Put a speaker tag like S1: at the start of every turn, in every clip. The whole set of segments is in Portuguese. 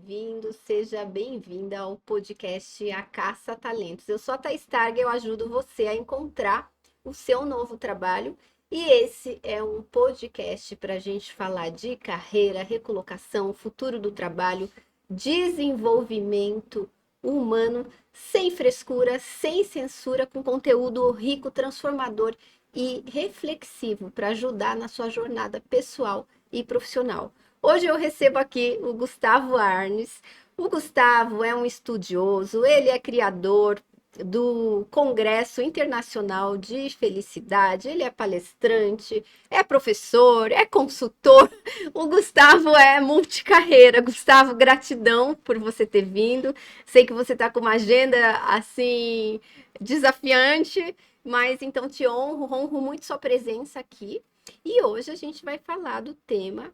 S1: bem-vindo, seja bem-vinda ao podcast A Caça Talentos. Eu sou a Thaís Targa, eu ajudo você a encontrar o seu novo trabalho e esse é um podcast para a gente falar de carreira, recolocação, futuro do trabalho, desenvolvimento humano, sem frescura, sem censura, com conteúdo rico, transformador e reflexivo para ajudar na sua jornada pessoal e profissional. Hoje eu recebo aqui o Gustavo Arnes. O Gustavo é um estudioso, ele é criador do Congresso Internacional de Felicidade, ele é palestrante, é professor, é consultor. O Gustavo é multicarreira. Gustavo, gratidão por você ter vindo. Sei que você está com uma agenda assim desafiante, mas então te honro muito sua presença aqui. E hoje a gente vai falar do tema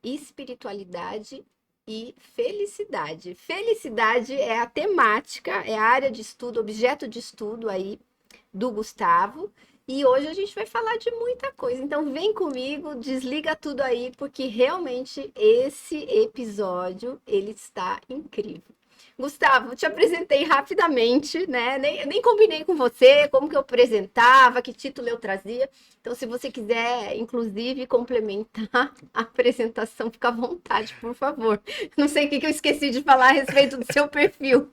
S1: espiritualidade e felicidade. Felicidade é a temática, é a área de estudo, objeto de estudo aí do Gustavo. E hoje a gente vai falar de muita coisa. Então vem comigo, desliga tudo aí, porque realmente esse episódio ele está incrível. Gustavo, te apresentei rapidamente, né? Nem combinei com você como que eu apresentava, que título eu trazia. Então, se você quiser, inclusive, complementar a apresentação, fica à vontade, por favor. Não sei o que eu esqueci de falar a respeito do seu perfil.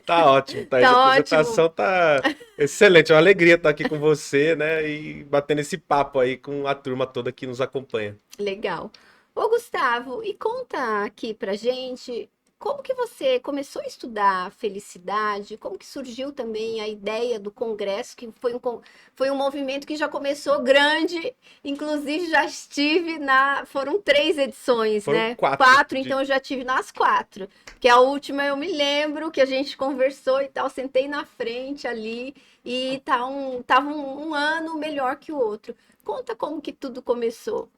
S2: Tá ótimo, Thaís. A
S1: Tá
S2: apresentação
S1: ótimo.
S2: tá excelente. É uma alegria estar aqui com você, né? E batendo esse papo aí com a turma toda que nos acompanha.
S1: Legal. Ô, Gustavo, e conta aqui pra gente como que você começou a estudar felicidade, como que surgiu também a ideia do congresso, que foi um movimento que já começou grande, inclusive já estive foram 3 edições,
S2: Foram
S1: né?
S2: quatro.
S1: Quatro, então eu já tive nas 4, que a última eu me lembro que a gente conversou e tal, sentei na frente ali e tava um ano melhor que o outro. Conta como que tudo começou.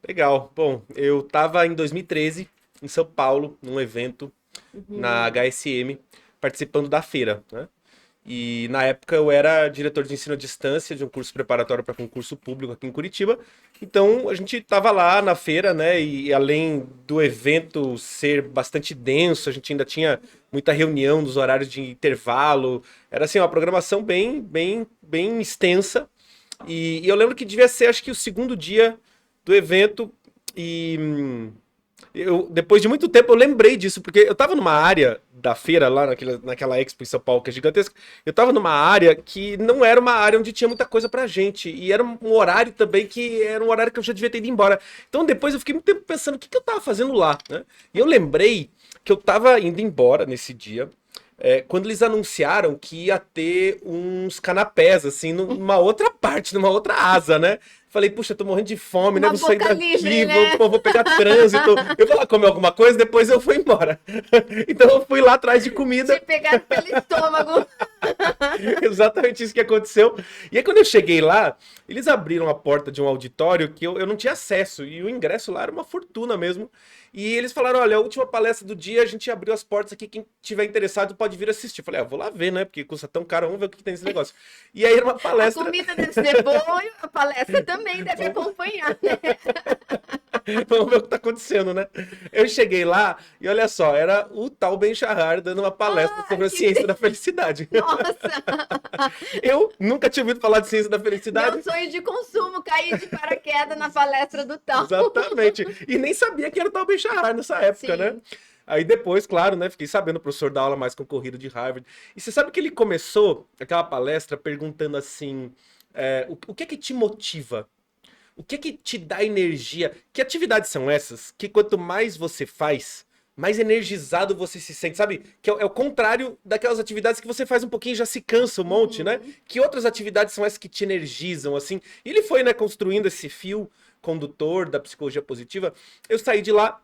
S2: Legal. Bom, eu tava em 2013 em São Paulo, num evento na
S1: Uhum.
S2: HSM, participando da feira, né? E na época eu era diretor de ensino à distância de um curso preparatório para concurso público aqui em Curitiba. Então a gente estava lá na feira, né? E além do evento ser bastante denso, a gente ainda tinha muita reunião nos horários de intervalo. Era assim uma programação bem extensa. E eu lembro que devia ser, acho que o segundo dia do evento. E depois de muito tempo, eu lembrei disso, porque eu tava numa área da feira, lá naquela Expo em São Paulo, que é gigantesca. Eu tava numa área que não era uma área onde tinha muita coisa pra gente. E era um horário também que era um horário que eu já devia ter ido embora. Então depois eu fiquei muito tempo pensando o que eu tava fazendo lá, né? E eu lembrei que eu tava indo embora nesse dia. Quando eles anunciaram que ia ter uns canapés, assim, numa outra parte, numa outra asa, né? Falei, puxa, tô morrendo de fome, né?
S1: Uma
S2: Vou sair
S1: boca livre,
S2: daqui,
S1: né?
S2: vou pegar trânsito. Eu vou lá comer alguma coisa, depois eu vou embora. Então eu fui lá atrás de
S1: Te
S2: comida.
S1: pegaram pelo estômago.
S2: Exatamente isso que aconteceu. E aí, quando eu cheguei lá, eles abriram a porta de um auditório que eu não tinha acesso. E o ingresso lá era uma fortuna mesmo. E eles falaram: olha, a última palestra do dia, a gente abriu as portas aqui. Quem tiver interessado pode vir assistir. Eu falei: vou lá ver, né? Porque custa tão caro, vamos ver o que tem nesse negócio. E aí era uma
S1: A
S2: palestra.
S1: comida deve ser boa e a palestra também deve acompanhar, né?
S2: Vamos ver o que tá acontecendo, né? Eu cheguei lá e olha só, era o tal Ben Shahar dando uma palestra
S1: Ah,
S2: sobre a ciência da felicidade.
S1: Nossa!
S2: Eu nunca tinha ouvido falar de ciência da
S1: Meu
S2: felicidade.
S1: sonho de consumo cair de paraquedas na palestra do tal.
S2: Exatamente. E nem sabia que era o tal Ben Shahar nessa época, né?
S1: Sim.
S2: Aí depois, claro, né? Fiquei sabendo, o professor da aula mais concorrido de Harvard. E você sabe que ele começou aquela palestra perguntando assim: o que é que te motiva? O que é que te dá energia? Que atividades são essas que quanto mais você faz, mais energizado você se sente, sabe? Que é o contrário daquelas atividades que você faz um pouquinho e já se cansa um monte, né?
S1: Uhum.
S2: Que outras atividades são essas que te energizam, assim? E ele foi, né, construindo esse fio condutor da psicologia positiva. Eu saí de lá.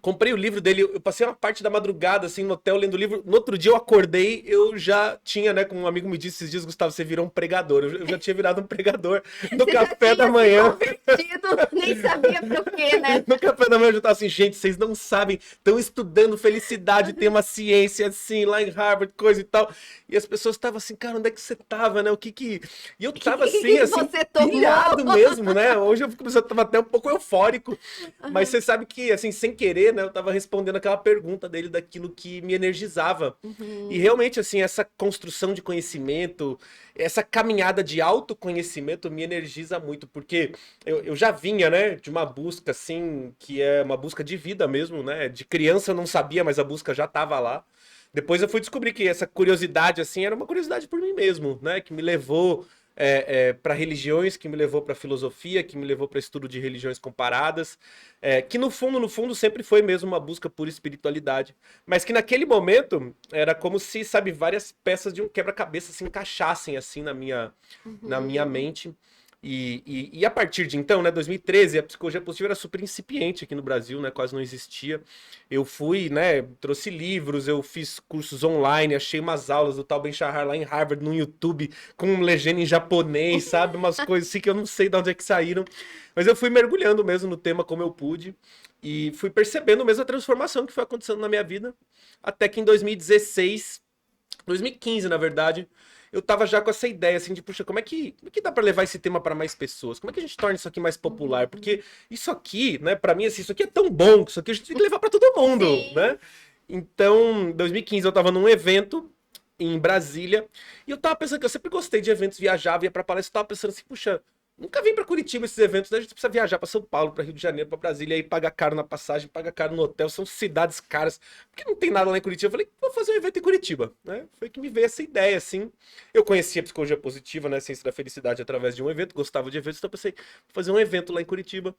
S2: Comprei o livro dele, eu passei uma parte da madrugada, assim, no hotel, lendo o livro. No outro dia eu acordei, eu já tinha, né, como um amigo me disse esses dias, Gustavo, você virou um pregador. Eu já tinha virado um pregador no
S1: Você já
S2: café da
S1: tinha se
S2: manhã.
S1: convertido, nem sabia pro quê, né?
S2: No café da manhã eu já tava assim, gente, vocês não sabem, estão estudando felicidade, tem uma ciência assim, lá em Harvard, coisa e tal. E as pessoas estavam assim, cara, onde é que você tava, né? O que que... E eu
S1: O que,
S2: tava
S1: que,
S2: assim,
S1: que
S2: assim,
S1: você tomou?
S2: pilhado mesmo, né? Hoje eu tava até um pouco eufórico. Mas
S1: Aham.
S2: você sabe que, assim, sem querer, né? Eu tava respondendo aquela pergunta dele daquilo que me energizava. E realmente, assim, essa construção de conhecimento, essa caminhada de autoconhecimento me energiza muito, porque eu já vinha, né, de uma busca, assim, que é uma busca de vida mesmo, né? De criança eu não sabia, mas a busca já tava lá. Depois eu fui descobrir que essa curiosidade, assim, era uma curiosidade por mim mesmo, né? Que me levou para religiões, que me levou para filosofia, que me levou para estudo de religiões comparadas, que no fundo, sempre foi mesmo uma busca por espiritualidade, mas que naquele momento era como se, sabe, várias peças de um quebra-cabeça se encaixassem assim na minha mente. E a partir de então, né, 2013, a psicologia positiva era super incipiente aqui no Brasil, né, quase não existia. Eu fui, né, trouxe livros, eu fiz cursos online, achei umas aulas do tal Ben-Shahar lá em Harvard, no YouTube, com legenda em japonês, sabe? Umas coisas assim que eu não sei de onde é que saíram. Mas eu fui mergulhando mesmo no tema como eu pude e fui percebendo mesmo a transformação que foi acontecendo na minha vida. Até que em 2016, 2015, na verdade, eu tava já com essa ideia, assim, de, puxa, como é que dá pra levar esse tema pra mais pessoas? Como é que a gente torna isso aqui mais popular? Porque isso aqui, né, pra mim, assim, isso aqui é tão bom que isso aqui a gente tem que levar pra todo mundo,
S1: Sim.
S2: né? Então, em 2015, eu tava num evento em Brasília e eu tava pensando que eu sempre gostei de eventos, viajava, ia pra palestra, eu tava pensando assim, puxa, nunca vim pra Curitiba esses eventos, né? A gente precisa viajar pra São Paulo, pra Rio de Janeiro, pra Brasília, aí paga caro na passagem, paga caro no hotel, são cidades caras, porque não tem nada lá em Curitiba. Eu falei, vou fazer um evento em Curitiba, né? Foi que me veio essa ideia, assim. Eu conhecia a psicologia positiva, né? Ciência da felicidade através de um evento, gostava de eventos, então eu pensei, vou fazer um evento lá em Curitiba.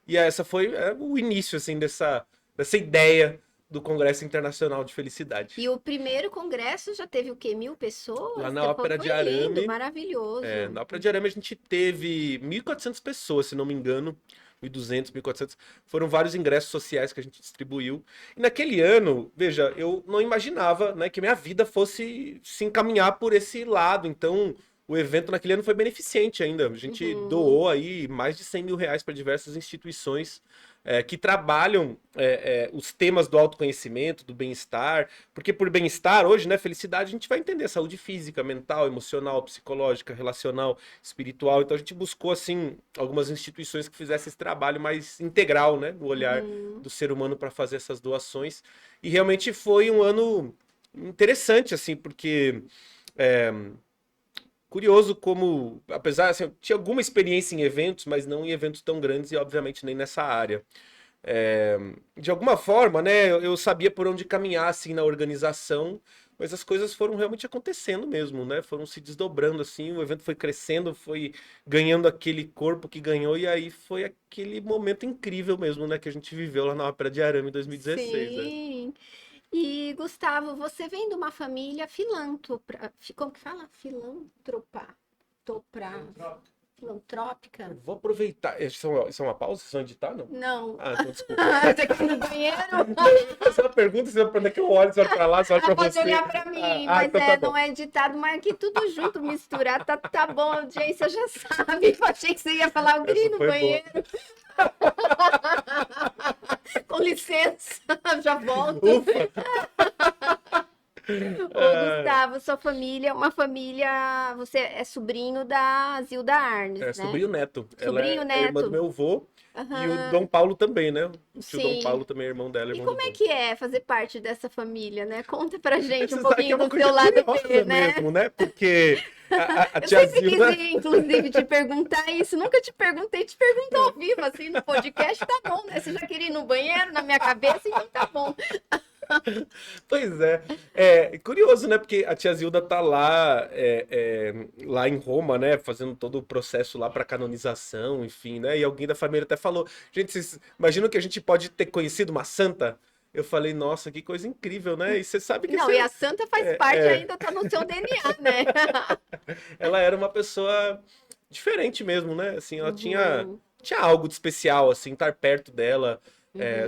S2: E essa foi o início, assim, dessa ideia do Congresso Internacional de Felicidade.
S1: E o primeiro congresso já teve o quê? 1.000
S2: Lá
S1: pessoas?
S2: na Ópera
S1: Foi
S2: de
S1: lindo,
S2: Arame,
S1: maravilhoso.
S2: na Ópera de Arame a gente teve 1.400 pessoas, se não me engano. 1.200, 1.400. Foram vários ingressos sociais que a gente distribuiu. E naquele ano, veja, eu não imaginava, né, que minha vida fosse se encaminhar por esse lado. Então, o evento naquele ano foi beneficente ainda. A gente doou aí mais de 100 mil reais para diversas instituições que trabalham os temas do autoconhecimento, do bem-estar, porque por bem-estar, hoje, né, felicidade, a gente vai entender saúde física, mental, emocional, psicológica, relacional, espiritual. Então a gente buscou, assim, algumas instituições que fizessem esse trabalho mais integral, né, no olhar do ser humano para fazer essas doações. E realmente foi um ano interessante, assim, porque curioso como, apesar, assim, eu tinha alguma experiência em eventos, mas não em eventos tão grandes e, obviamente, nem nessa área. É, de alguma forma, né, eu sabia por onde caminhar, assim, na organização, mas as coisas foram realmente acontecendo mesmo, né, foram se desdobrando, assim, o evento foi crescendo, foi ganhando aquele corpo que ganhou, e aí foi aquele momento incrível mesmo, né, que a gente viveu lá na Ópera de Arame em 2016, né.
S1: Sim. E, Gustavo, você vem de uma família filântropa, como que fala? Filantropa, topra, filantrópica?
S2: Vou aproveitar, isso é uma pausa? Vocês vão editar, não?
S1: Não.
S2: Ah, então desculpa.
S1: Você quer ir no banheiro?
S2: Essa é uma pergunta, você vai pra onde é que eu olho, você olha pra lá, você olha pra
S1: Pode
S2: você.
S1: olhar para mim,
S2: Ah,
S1: mas
S2: então tá bom.
S1: não é editado, mas aqui tudo junto, misturado, tá bom, a audiência já sabe. Eu achei que você ia falar, eu queria ir
S2: Essa
S1: no
S2: foi boa.
S1: banheiro. Com licença, já volto.
S2: Ufa!
S1: Ô, Gustavo, sua família é uma família. Você é sobrinho da Zilda Arnes,
S2: É
S1: né?
S2: sobrinho neto. Ela
S1: Sobrinho
S2: é irmã do
S1: neto.
S2: meu avô e o
S1: Aham,
S2: Dom Paulo também, né? O tio Dom
S1: sim.
S2: Paulo também é irmão dela,
S1: E
S2: irmão do
S1: como é
S2: vô.
S1: que é fazer parte dessa família, né? Conta pra gente um
S2: Você sabe que é
S1: pouquinho
S2: uma
S1: do seu
S2: coisa
S1: lado B,
S2: curiosa
S1: né?
S2: mesmo, né? Porque a
S1: Eu
S2: tia
S1: sempre quis,
S2: Zilda.
S1: inclusive, te perguntar isso. Nunca te perguntei, te pergunto ao vivo, assim, no podcast, tá bom, né? Você já queria ir no banheiro, na minha cabeça, então tá bom.
S2: Pois é. É curioso, né? Porque a tia Zilda tá lá, lá em Roma, né? Fazendo todo o processo lá para canonização, enfim, né? E alguém da família até falou: gente, vocês imaginam que a gente pode ter conhecido uma santa? Eu falei, nossa, que coisa incrível, né? E você sabe que
S1: Não, e a santa faz parte ainda, tá no seu DNA, né?
S2: ela era uma pessoa diferente mesmo, né? Assim, ela
S1: Uhum,
S2: tinha algo de especial, assim, estar perto dela.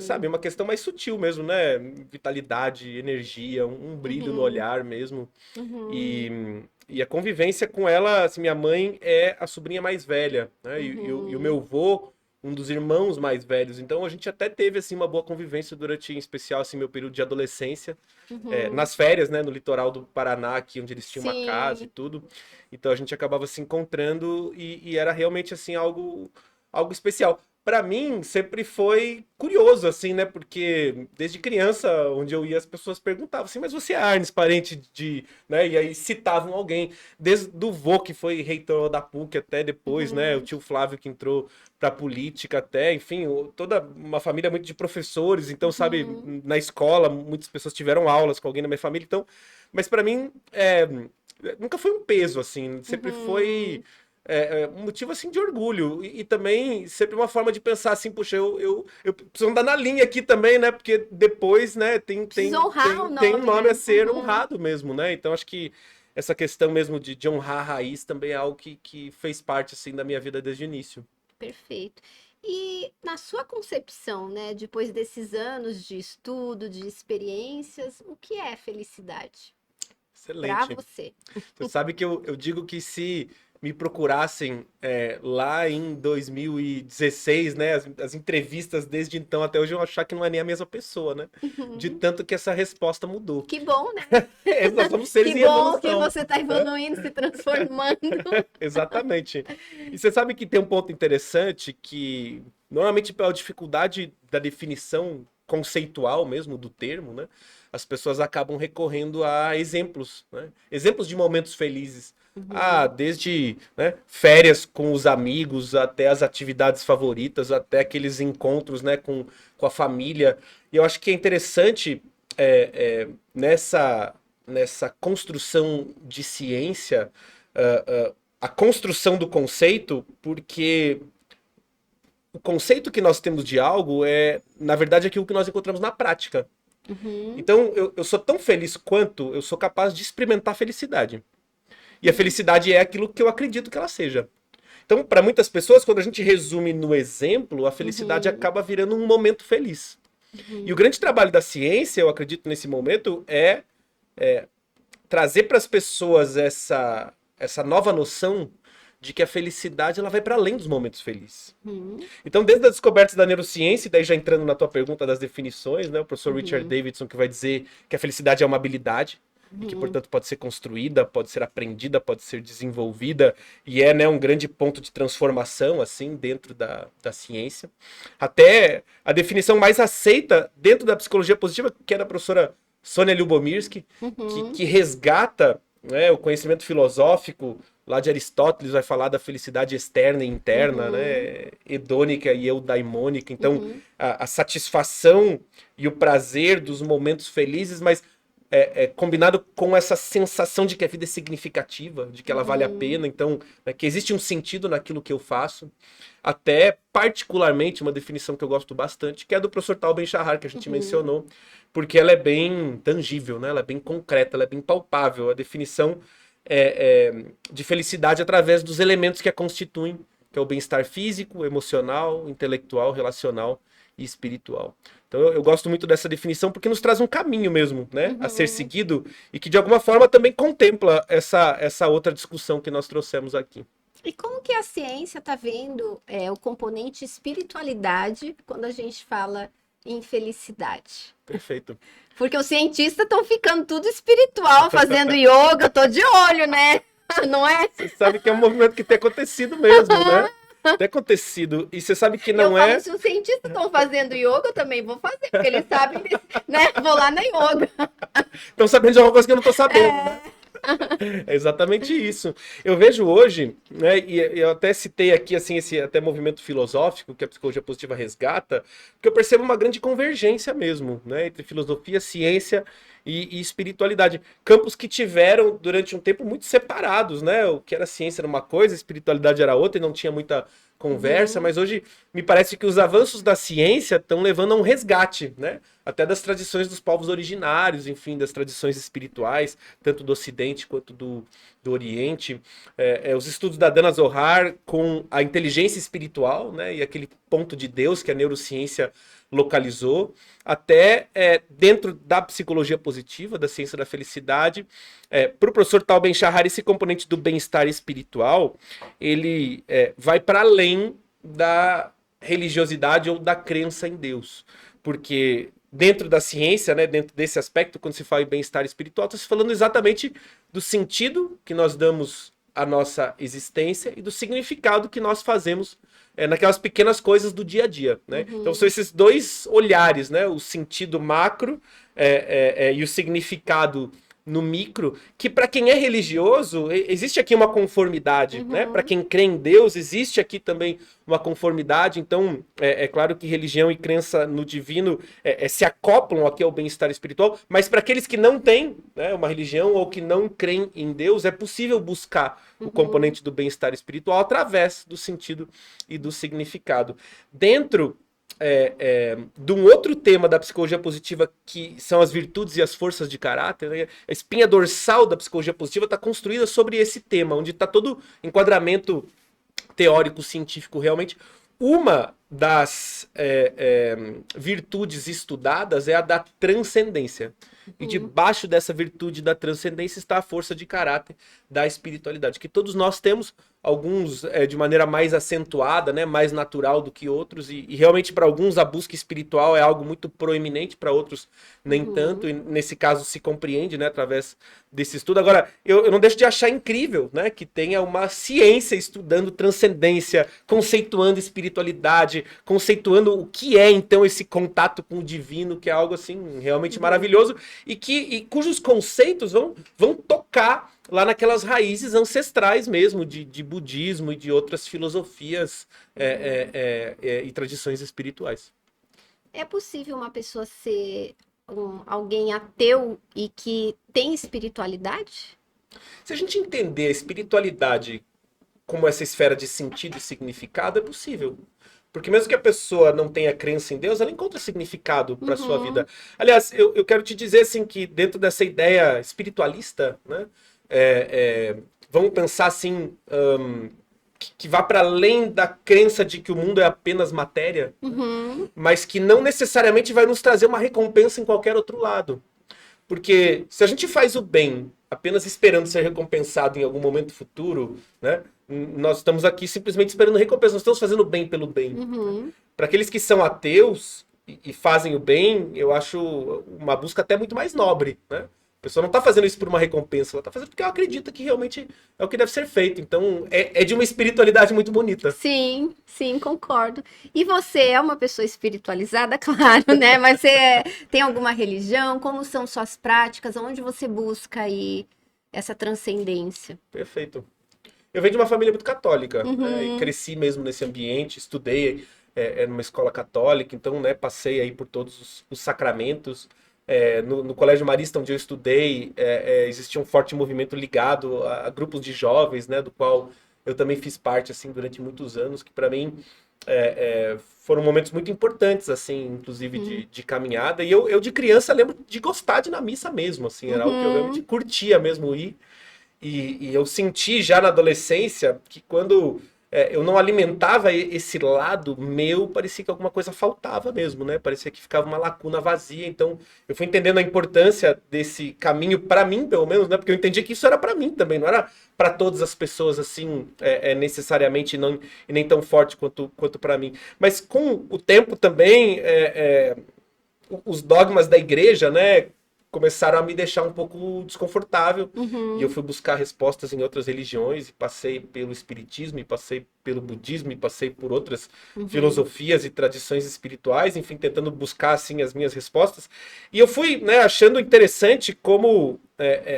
S2: Sabe,
S1: uhum,
S2: uma questão mais sutil mesmo, né? Vitalidade, energia, um brilho no
S1: uhum,
S2: olhar mesmo.
S1: uhum,
S2: E a convivência com ela, assim, minha mãe é a sobrinha mais velha, né? E o
S1: uhum,
S2: meu avô, um dos irmãos mais velhos. Então a gente até teve, assim, uma boa convivência durante, em especial, assim, meu período de adolescência.
S1: uhum.
S2: Nas férias, né? No litoral do Paraná, aqui onde eles tinham uma casa e
S1: Sim.
S2: tudo. Então a gente acabava se encontrando e era realmente, assim, algo especial. Pra mim, sempre foi curioso, assim, né? Porque desde criança, onde eu ia, as pessoas perguntavam assim, mas você é Arnes, parente de... né? E aí citavam alguém. Desde do vô, que foi reitor da PUC até depois, né? O
S1: Uhum,
S2: tio Flávio, que entrou pra política até, enfim, toda uma família muito de professores. Então, sabe,
S1: uhum,
S2: na escola, muitas pessoas tiveram aulas com alguém da minha família. Então, mas pra mim, nunca foi um peso, assim. Sempre foi
S1: uhum.
S2: um motivo assim de orgulho e também sempre uma forma de pensar assim, puxa, eu preciso andar na linha aqui também, né? Porque depois, né,
S1: Preciso honrar o
S2: tem um
S1: nome,
S2: nome a
S1: né?
S2: ser
S1: Uhum.
S2: honrado mesmo, né? Então acho que essa questão mesmo de honrar a raiz também é algo que fez parte assim da minha vida desde o início.
S1: Perfeito. E na sua concepção, né, depois desses anos de estudo, de experiências, o que é felicidade para
S2: Excelente.
S1: você?
S2: Você sabe que eu digo que se me procurassem lá em 2016, né, as entrevistas desde então até hoje, eu achar que não é nem a mesma pessoa, né? De
S1: Uhum.
S2: tanto que essa resposta mudou.
S1: Que bom, né?
S2: Nós somos seres
S1: Que
S2: em
S1: bom que
S2: evolução,
S1: você está
S2: né?
S1: evoluindo, se transformando.
S2: Exatamente. E você sabe que tem um ponto interessante que, normalmente, pela dificuldade da definição conceitual mesmo do termo, né? As pessoas acabam recorrendo a exemplos, né? Exemplos de momentos felizes. Ah,
S1: Uhum,
S2: desde, né, férias com os amigos, até as atividades favoritas, até aqueles encontros, né, com a família. E eu acho que é interessante nessa construção de ciência, a construção do conceito, porque o conceito que nós temos de algo é, na verdade, aquilo que nós encontramos na prática.
S1: uhum,
S2: Então, eu sou tão feliz quanto eu sou capaz de experimentar a felicidade. E a
S1: uhum,
S2: felicidade é aquilo que eu acredito que ela seja. Então, para muitas pessoas, quando a gente resume no exemplo, a felicidade
S1: uhum,
S2: acaba virando um momento feliz. E o
S1: uhum,
S2: grande trabalho da ciência, eu acredito nesse momento, é trazer para as pessoas essa nova noção de que a felicidade ela vai para além dos momentos felizes.
S1: uhum,
S2: Então, desde as descobertas da neurociência, e daí já entrando na tua pergunta das definições, né, o professor Richard
S1: uhum,
S2: Davidson que vai dizer que a felicidade é uma habilidade e que,
S1: uhum,
S2: portanto, pode ser construída, pode ser aprendida, pode ser desenvolvida e é, né, um grande ponto de transformação assim dentro da ciência. Até a definição mais aceita dentro da psicologia positiva, que é da professora Sônia Lyubomirsky,
S1: uhum,
S2: que resgata, né, o conhecimento filosófico lá de Aristóteles, vai falar da felicidade externa e interna,
S1: uhum,
S2: né, hedônica e eudaimônica. Então,
S1: uhum,
S2: a satisfação e o prazer dos momentos felizes, mas combinado com essa sensação de que a vida é significativa, de que ela vale a
S1: uhum,
S2: pena, então, né, que existe um sentido naquilo que eu faço. Até, particularmente, uma definição que eu gosto bastante, que é a do professor Tal Ben-Shahar, que a gente
S1: uhum,
S2: mencionou, porque ela é bem tangível, né? Ela é bem concreta, ela é bem palpável. A definição de felicidade através dos elementos que a constituem, que é o bem-estar físico, emocional, intelectual, relacional e espiritual. Então eu gosto muito dessa definição porque nos traz um caminho mesmo, né, a ser
S1: uhum.
S2: seguido e que de alguma forma também contempla essa outra discussão que nós trouxemos aqui.
S1: E como que a ciência está vendo o componente espiritualidade quando a gente fala em felicidade?
S2: Perfeito.
S1: Porque os cientistas estão ficando tudo espiritual, fazendo yoga, tô de olho, né? Não é?
S2: Você sabe que é um movimento que tem acontecido mesmo, né? Tem acontecido. E você sabe que
S1: Eu
S2: não
S1: falo,
S2: é.
S1: se os cientistas estão fazendo yoga, eu também vou fazer, porque eles sabem, né? Vou lá na yoga.
S2: Estão sabendo de alguma coisa que eu não estou sabendo, né?
S1: É.
S2: É exatamente isso. Eu vejo hoje, né, e eu até citei aqui assim esse até movimento filosófico que a psicologia positiva resgata, porque eu percebo uma grande convergência mesmo, né, entre filosofia, ciência e espiritualidade, campos que tiveram durante um tempo muito separados, né? O que era ciência era uma coisa, a espiritualidade era outra e não tinha muita conversa,
S1: Uhum,
S2: mas hoje me parece que os avanços da ciência estão levando a um resgate, né? Até das tradições dos povos originários, enfim, das tradições espirituais, tanto do Ocidente quanto do Oriente. Os estudos da Dana Zohar com a inteligência espiritual, né? E aquele ponto de Deus que a neurociência localizou, até dentro da psicologia positiva, da ciência da felicidade. Para o professor Tal Ben-Shahar, esse componente do bem-estar espiritual, ele vai para além da religiosidade ou da crença em Deus. Porque dentro da ciência, né, dentro desse aspecto, quando se fala em bem-estar espiritual, está se falando exatamente do sentido que nós damos a nossa existência e do significado que nós fazemos naquelas pequenas coisas do dia a dia, né? Então são esses dois olhares, né? O sentido macro e o significado no micro, que para quem é religioso, existe aqui uma conformidade, né? Para quem crê em Deus, existe aqui também uma conformidade. Então, é claro que religião e crença no divino se acoplam aqui ao bem-estar espiritual, mas para aqueles que não têm, né, uma religião ou que não creem em Deus, é possível buscar o componente do bem-estar espiritual através do sentido e do significado. Dentro de um outro tema da psicologia positiva, que são as virtudes e as forças de caráter, né? A espinha dorsal da psicologia positiva está construída sobre esse tema, onde está todo enquadramento teórico, científico, realmente. Uma das virtudes estudadas é a da transcendência. E debaixo dessa virtude da transcendência está a força de caráter da espiritualidade, que todos nós temos, alguns de maneira mais acentuada, né, mais natural do que outros, e realmente para alguns a busca espiritual é algo muito proeminente, para outros nem tanto, e nesse caso se compreende, né, através desse estudo. Agora, eu não deixo de achar incrível, né, que tenha uma ciência estudando transcendência, conceituando espiritualidade, conceituando o que é então esse contato com o divino, que é algo assim realmente maravilhoso, e cujos conceitos vão tocar lá naquelas raízes ancestrais mesmo de budismo e de outras filosofias e tradições espirituais.
S1: É possível uma pessoa ser alguém ateu e que tem espiritualidade?
S2: Se a gente entender a espiritualidade como essa esfera de sentido e significado, é possível. Porque mesmo que a pessoa não tenha crença em Deus, ela encontra significado para sua vida. Aliás, eu quero te dizer assim que dentro dessa ideia espiritualista, né, vamos pensar assim, que vá para além da crença de que o mundo é apenas matéria, mas que não necessariamente vai nos trazer uma recompensa em qualquer outro lado. Porque se a gente faz o bem apenas esperando ser recompensado em algum momento futuro, né, nós estamos aqui simplesmente esperando recompensa, nós estamos fazendo o bem pelo bem. Para aqueles que são ateus e fazem o bem, eu acho uma busca até muito mais nobre, né? A pessoa não está fazendo isso por uma recompensa, ela está fazendo porque ela acredita que realmente é o que deve ser feito. Então, é de uma espiritualidade muito bonita.
S1: Sim, sim, concordo. E você é uma pessoa espiritualizada, claro, né? Mas você tem alguma religião? Como são suas práticas? Onde você busca aí essa transcendência?
S2: Perfeito. Eu venho de uma família muito católica, né, e cresci mesmo nesse ambiente, estudei numa escola católica, então, né, passei aí por todos os sacramentos. No Colégio Marista, onde eu estudei, existia um forte movimento ligado a grupos de jovens, né, do qual eu também fiz parte assim durante muitos anos, que para mim foram momentos muito importantes, assim, inclusive de caminhada. E eu de criança lembro de gostar de ir na missa mesmo, assim, era algo que eu realmente curtia mesmo ir. E eu senti já na adolescência que quando eu não alimentava esse lado meu, parecia que alguma coisa faltava mesmo, né? Parecia que ficava uma lacuna vazia. Então, eu fui entendendo a importância desse caminho para mim, pelo menos, né? Porque eu entendi que isso era para mim também, não era para todas as pessoas assim, necessariamente, não, e nem tão forte quanto para mim. Mas com o tempo também, os dogmas da igreja, né, começaram a me deixar um pouco desconfortável. E eu fui buscar respostas em outras religiões, e passei pelo espiritismo, e passei pelo budismo, e passei por outras filosofias e tradições espirituais, enfim, tentando buscar assim as minhas respostas. E eu fui, né, achando interessante como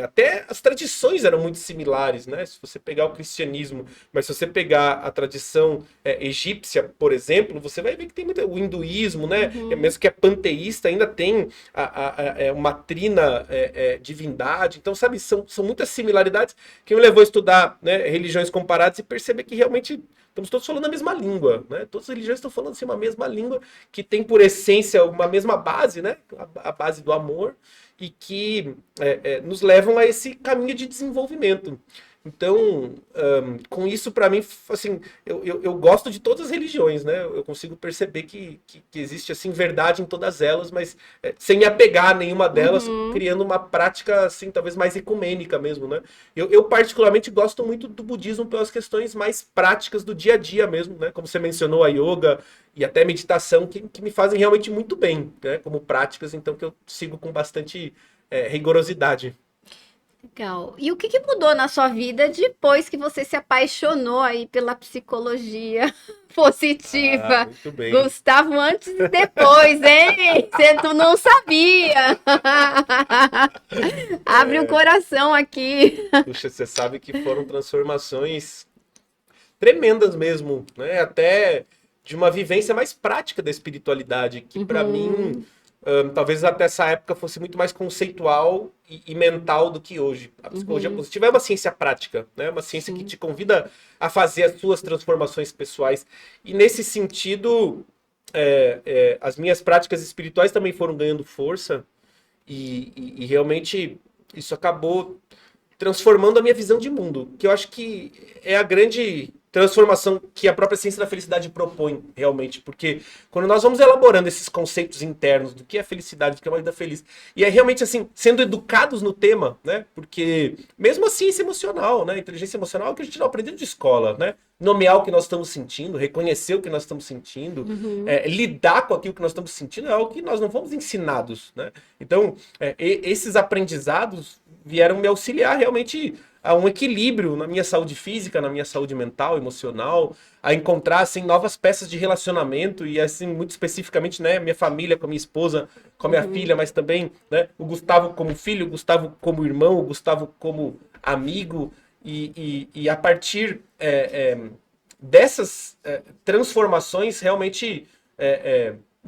S2: até as tradições eram muito similares, né? Se você pegar o cristianismo, mas se você pegar a tradição egípcia, por exemplo, você vai ver que tem muito, o hinduísmo, né? Mesmo que é panteísta, ainda tem uma trina divindade. Então, sabe, são muitas similaridades que me levou a estudar, né, religiões comparadas e perceber que realmente estamos todos falando a mesma língua, né? Todas as religiões estão falando assim, uma mesma língua que tem por essência uma mesma base, né? A base do amor, e que nos levam a esse caminho de desenvolvimento. Então, com isso, para mim, assim, eu gosto de todas as religiões, né? Eu consigo perceber que existe, assim, verdade em todas elas, mas sem me apegar a nenhuma delas, criando uma prática, assim, talvez mais ecumênica mesmo, né? Eu particularmente gosto muito do budismo pelas questões mais práticas do dia a dia mesmo, né? Como você mencionou, a yoga e até meditação, que me fazem realmente muito bem, né? Como práticas, então, que eu sigo com bastante rigorosidade.
S1: Legal. E o que que mudou na sua vida depois que você se apaixonou aí pela psicologia
S2: Ah,
S1: positiva?
S2: muito bem.
S1: Gustavo, antes e depois, hein? Tu não sabia. Abre o coração aqui.
S2: Puxa, você sabe que foram transformações tremendas mesmo, né? Até de uma vivência mais prática da espiritualidade, que para mim,
S1: Uhum,
S2: talvez até essa época fosse muito mais conceitual e mental do que hoje. A psicologia
S1: uhum,
S2: positiva é uma ciência prática, né? Uma ciência que
S1: sim.
S2: te convida a fazer as suas transformações pessoais. E nesse sentido, as minhas práticas espirituais também foram ganhando força e realmente isso acabou transformando a minha visão de mundo, que eu acho que é a grande transformação que a própria ciência da felicidade propõe, realmente, porque quando nós vamos elaborando esses conceitos internos do que é felicidade, do que é uma vida feliz, e é realmente assim, sendo educados no tema, né? Porque mesmo a ciência emocional, né? A inteligência emocional é o que a gente não aprendeu de escola, né? Nomear o que nós estamos sentindo, reconhecer o que nós estamos sentindo,
S1: Uhum,
S2: lidar com aquilo que nós estamos sentindo é algo que nós não fomos ensinados, né? Então, esses aprendizados vieram me auxiliar realmente a um equilíbrio na minha saúde física, na minha saúde mental, emocional, a encontrar assim novas peças de relacionamento e assim muito especificamente, né, minha família com a minha esposa, com a minha
S1: uhum,
S2: filha, mas também, né, o Gustavo como filho, o Gustavo como irmão, o Gustavo como amigo e a partir dessas transformações realmente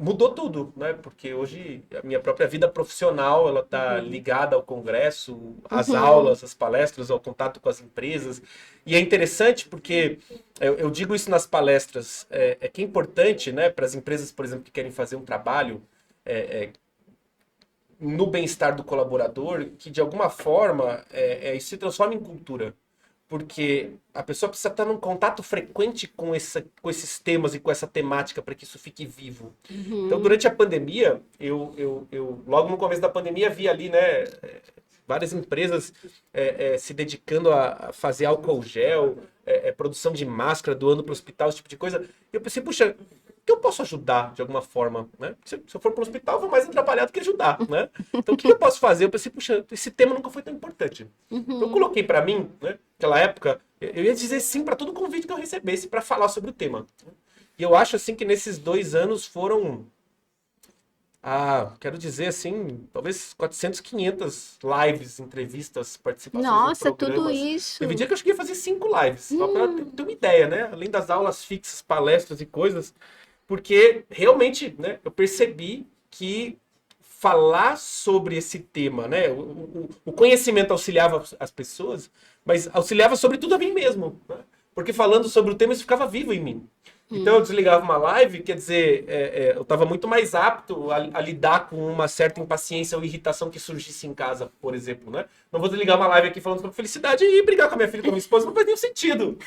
S2: mudou tudo, né? Porque hoje a minha própria vida profissional ela está
S1: uhum,
S2: ligada ao congresso, às
S1: uhum,
S2: aulas, às palestras, ao contato com as empresas. E é interessante porque eu digo isso nas palestras, que é importante, né, para as empresas, por exemplo, que querem fazer um trabalho no bem-estar do colaborador, que de alguma forma isso se transforma em cultura. Porque a pessoa precisa estar num contato frequente com esses temas e com essa temática para que isso fique vivo. Então,
S1: uhum.
S2: durante a pandemia, logo no começo da pandemia, vi ali, né, várias empresas se dedicando a fazer álcool gel, produção de máscara, doando para o hospital, esse tipo de coisa. E eu pensei, puxa, o que eu posso ajudar de alguma forma, né? Se eu for para o hospital, eu vou mais atrapalhar do que ajudar, né? Então, o que eu posso fazer? Eu pensei, puxa, esse tema nunca foi tão importante. Então, eu
S1: Uhum.
S2: coloquei para mim, né? Naquela época, eu ia dizer sim para todo convite que eu recebesse para falar sobre o tema. E eu acho assim que nesses 2 anos foram, quero dizer assim, talvez 400, 500 lives, entrevistas, participações em
S1: Nossa, tudo
S2: programas. Teve dia
S1: isso.
S2: que eu cheguei a fazer 5 lives, só para ter
S1: Hum,
S2: uma ideia, né? Além das aulas fixas, palestras e coisas, porque realmente, né, eu percebi que falar sobre esse tema, né? O conhecimento auxiliava as pessoas, mas auxiliava sobretudo a mim mesmo, né? Porque falando sobre o tema isso ficava vivo em mim. Então eu
S1: hum.
S2: desligava uma live, quer dizer, eu estava muito mais apto a lidar com uma certa impaciência ou irritação que surgisse em casa, por exemplo, né? Não vou desligar uma live aqui falando sobre felicidade e brigar com a minha filha e com a minha esposa, não faz nenhum sentido.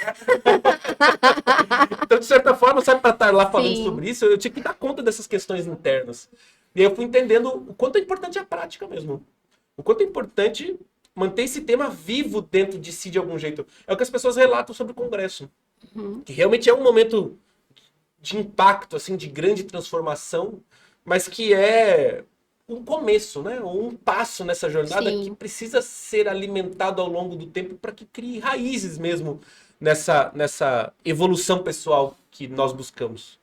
S2: Então, de certa forma, sabe, para estar lá falando
S1: Sim.
S2: sobre isso, eu tinha que dar conta dessas questões internas. E aí eu fui entendendo o quanto é importante a prática mesmo. O quanto é importante manter esse tema vivo dentro de si de algum jeito. É o que as pessoas relatam sobre o Congresso.
S1: Uhum.
S2: Que realmente é um momento de impacto, assim, de grande transformação, mas que é um começo, né? Ou um passo nessa jornada que
S1: Sim,
S2: precisa ser alimentado ao longo do tempo para que crie raízes mesmo nessa evolução pessoal que nós buscamos.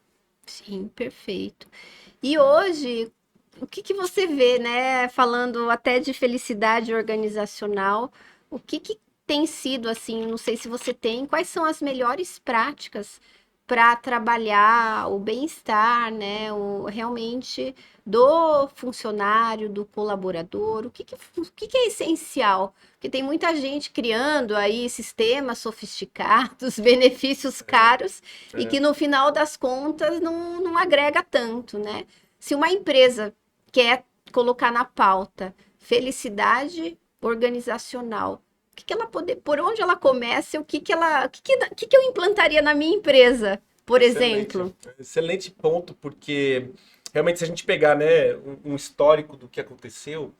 S1: sim, perfeito. E hoje, o que que você vê, né, falando até de felicidade organizacional, o que que tem sido assim, não sei se você tem, quais são as melhores práticas para trabalhar o bem-estar, né, realmente do funcionário, do colaborador, o que que é essencial? Porque tem muita gente criando aí sistemas sofisticados, benefícios caros e
S2: É,
S1: que no final das contas não agrega tanto, né? Se uma empresa quer colocar na pauta felicidade organizacional, o que que ela poder, por onde ela começa, o que que eu implantaria na minha empresa, por
S2: excelente,
S1: exemplo?
S2: excelente ponto, porque realmente se a gente pegar, né, um histórico do que aconteceu,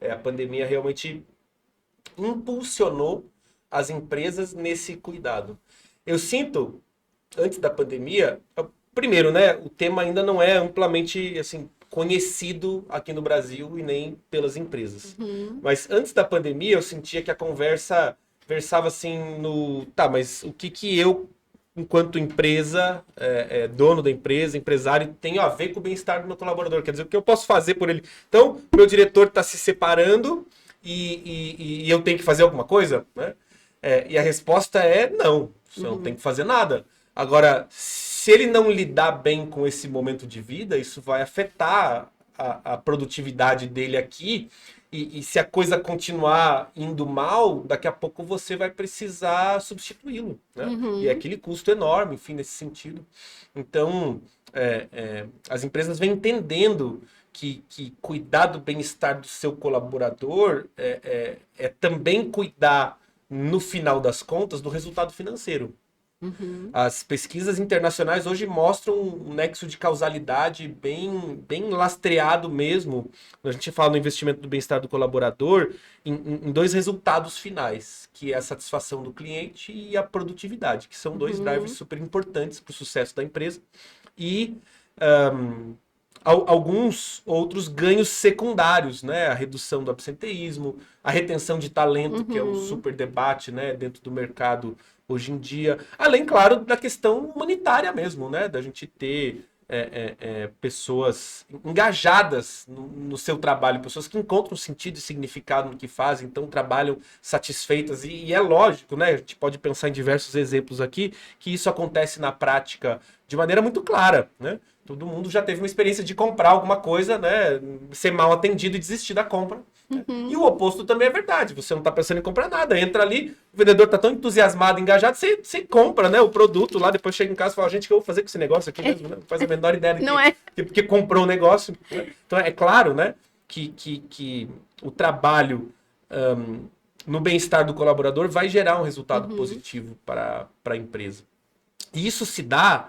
S2: a pandemia realmente impulsionou as empresas nesse cuidado. Eu sinto, antes da pandemia, primeiro, né, o tema ainda não é amplamente assim conhecido aqui no Brasil e nem pelas empresas.
S1: Uhum.
S2: Mas antes da pandemia, eu sentia que a conversa versava assim no... Tá, mas o que que eu, enquanto empresa, dono da empresa, empresário, tenho a ver com o bem-estar do meu colaborador? Quer dizer, o que eu posso fazer por ele? Então, meu diretor está se separando e eu tenho que fazer alguma coisa, né? E a resposta é não, você não tem que fazer nada. Agora, se ele não lidar bem com esse momento de vida, isso vai afetar a produtividade dele aqui. E se a coisa continuar indo mal, daqui a pouco você vai precisar substituí-lo, né? E é aquele custo enorme, enfim, nesse sentido. Então, as empresas vêm entendendo que cuidar do bem-estar do seu colaborador é também cuidar, no final das contas, do resultado financeiro. As pesquisas internacionais hoje mostram um nexo de causalidade bem lastreado mesmo. A gente fala no investimento do bem-estar do colaborador em dois resultados finais, que é a satisfação do cliente e a produtividade, que são dois drivers super importantes para o sucesso da empresa. E alguns outros ganhos secundários, né? A redução do absenteísmo, a retenção de talento, que é um super debate, né, dentro do mercado hoje em dia. Além, claro, da questão humanitária mesmo, né? Da gente ter pessoas engajadas no seu trabalho, pessoas que encontram sentido e significado no que fazem, então trabalham satisfeitas. E é lógico, né? A gente pode pensar em diversos exemplos aqui, que isso acontece na prática de maneira muito clara, né? Todo mundo já teve uma experiência de comprar alguma coisa, né? Ser mal atendido e desistir da compra. E o oposto também é verdade. Você não está pensando em comprar nada. Entra ali, o vendedor está tão entusiasmado, engajado, você compra, né, o produto lá, depois chega em casa e fala, gente, o que eu vou fazer com esse negócio aqui mesmo? Né? Não faz a menor ideia porque comprou o negócio. Né? Então é claro, né, que o trabalho no bem-estar do colaborador vai gerar um resultado positivo para a empresa. E isso se dá